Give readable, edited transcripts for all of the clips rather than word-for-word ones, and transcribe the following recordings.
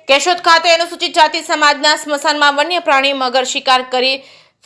કેશોદ ખાતે અનુસૂચિત જાતિ સમાજના સ્મશાનમાં વન્ય પ્રાણી મગર શિકાર કરી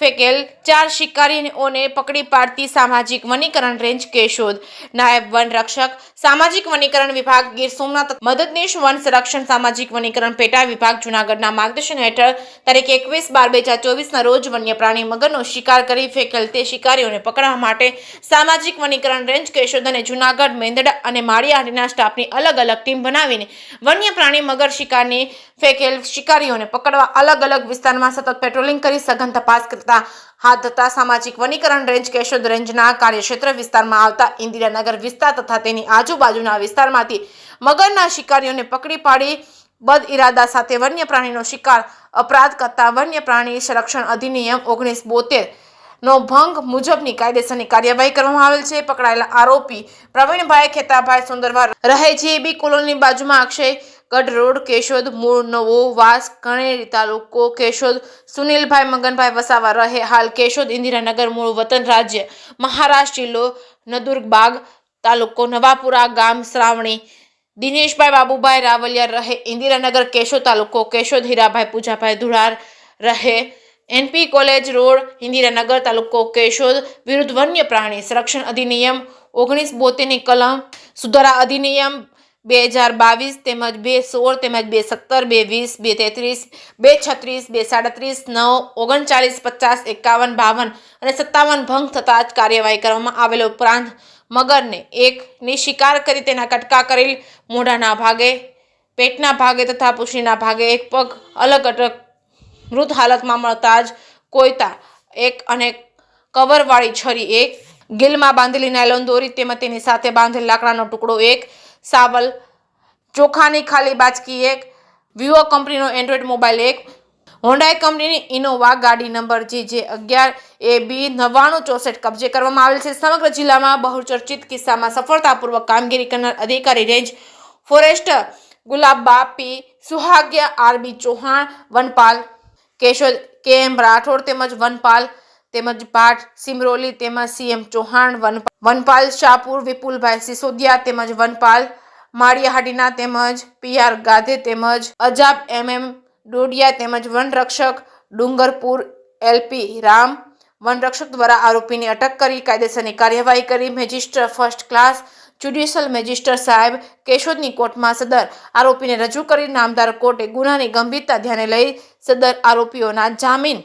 ફેંકેલ 4 શિકારીઓને પકડી પાડતી સામાજિક વનીકરણ રેન્જ કેશોદ. નાયબ વન રક્ષક સામાજિક વનીકરણ વિભાગ ગીર સોમનાથ મદદનીશ વન સંરક્ષણ સામાજિક વનીકરણ પેટા વિભાગ જૂનાગઢના માર્ગદર્શન હેઠળ તારીખ 21/12/2024ના રોજ વન્ય પ્રાણી મગરનો શિકાર કરી ફેંકેલ તે શિકારીઓને પકડવા માટે સામાજિક વનીકરણ રેન્જ કેશોદ અને જૂનાગઢ મેંદડા અને માળિયાહાટીના સ્ટાફની અલગ અલગ ટીમ બનાવીને વન્ય પ્રાણી મગર શિકારની ફેંકેલ શિકારીઓને પકડવા અલગ અલગ વિસ્તારમાં સતત પેટ્રોલિંગ કરી સઘન તપાસ હાથ ધરતા સામાજિક વનીકરણ રેન્જ કેશોદ રેન્જના કાર્યક્ષેત્ર વિસ્તારમાં આવતા ઇન્દિરાનગર વિસ્તાર તથા તેની આજુબાજુના વિસ્તારમાંથી મગરના શિકારીઓને પકડી પાડી બદ ઇરાદા સાથે વન્ય પ્રાણીનો શિકાર અપરાધ કરતા વન્ય પ્રાણી સંરક્ષણ અધિનિયમ 1972 નો ભંગ મુજબની કાયદેસરની કાર્યવાહી કરવામાં આવેલ છે. પકડાયેલા આરોપી પ્રવીણભાઈ ખેતાભાઈ સુંદરવા રહે જીબી કોલોની બાજુમાં અક્ષયગઢ રોડ કેશોદ, મૂળ નવો વાસ કણેરી તાલુકો કેશોદ. સુનિલભાઈ મગનભાઈ વસાવા રહે હાલ કેશોદ, ઇન્દિરાનગર, મૂળ વતન રાજ્ય મહારાષ્ટ્ર, જિલ્લો નદુરબાગ, તાલુકો નવાપુરા, ગામ શ્રાવણી. દિનેશભાઈ બાબુભાઈ રાવલિયા રહે ઇન્દિરાનગર કેશોદ, તાલુકો કેશોદ. હીરાભાઈ પૂજાભાઈ ધુડાર રહે એનપી કોલેજ રોડ, ઇન્દિરાનગર, તાલુકો કેશોદ વિરુદ્ધ વન્ય પ્રાણી સંરક્ષણ અધિનિયમ 1972 ની કલમ સુધારા અધિનિયમ 2022 તેમજ 216 તેમજ 217, 220, 233, 236, 9, 39, 50, 51, 52 અને 57 ભંગ થતા જ કાર્યવાહી કરવામાં આવેલ. ઉપરાંત મગરને એકની શિકાર કરી તેના કટકા કરેલ, મોઢાના ભાગે, પેટના ભાગે તથા પૂંછડીના ભાગે એક પગ અલગ અટક મૃત હાલતમાં મળતા જ કોયતા 1 અને કવરવાળી છરી 1, ગિલમાં બાંધેલી નાયલોન દોરી તેમજ તેની સાથે બાંધેલ લાકડાનો ટુકડો 1, સાવલ ચોખાની ખાલી બાચકી 1, વિવો કંપનીનો એન્ડ્રોઈડ મોબાઈલ 1, હોન્ડાઈ કંપનીની ઇનોવા ગાડી નંબર JJ11AB 9964 કબજે કરવામાં આવેલ છે. સમગ્ર જિલ્લામાં બહુચર્ચિત કિસ્સામાં સફળતાપૂર્વક કામગીરી કરનાર અધિકારી રેન્જ ફોરેસ્ટર ગુલાબબા P. સુહાગિયા, RB ચૌહાણ વનપાલ કેશોદ, KM રાઠોડ તેમજ વનપાલ તેમજ ભાટ સિમરોલી તેમજ CM ચૌહાણ વનપાલ શાહપુર, વિપુલભાઈ સિસોદિયા તેમજ વનપાલ માળિયાહાટીના તેમજ PR ગાધે તેમજ અજાબ MM ડોડિયા તેમજ વનરક્ષક ડુંગરપુર LP રામ વનરક્ષક દ્વારા આરોપીની અટક કરી કાયદેસરની કાર્યવાહી કરી મેજિસ્ટર ફર્સ્ટ ક્લાસ જ્યુડિશિયલ મેજિસ્ટર સાહેબ કેશોદની કોર્ટમાં સદર આરોપીને રજૂ કરી નામદાર કોર્ટે ગુનાની ગંભીરતા ધ્યાને લઈ સદર આરોપીઓના જામીન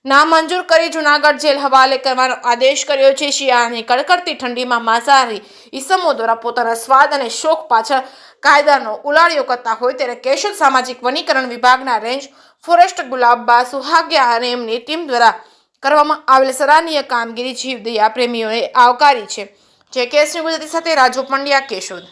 નામંજૂર કરી જૂનાગઢ જેલ હવાલે કરવાનો આદેશ કર્યો છે. શિયાળાની કડકડતી ઠંડીમાં માંસાહારી ઈસમો દ્વારા પોતાના સ્વાદ અને શોખ પાછળ કાયદાનો ઉલાળ્યો કરતા હોય ત્યારે કેશોદ સામાજિક વનીકરણ વિભાગના રેન્જ ફોરેસ્ટર ગુલાબબા સુહાગિયા અને એમની ટીમ દ્વારા કરવામાં આવેલ સરાહનીય કામગીરી જીવદયા પ્રેમીઓએ આવકારી છે. જે કેસની ગુજરાતી સાથે રાજુ પંડ્યા, કેશોદ.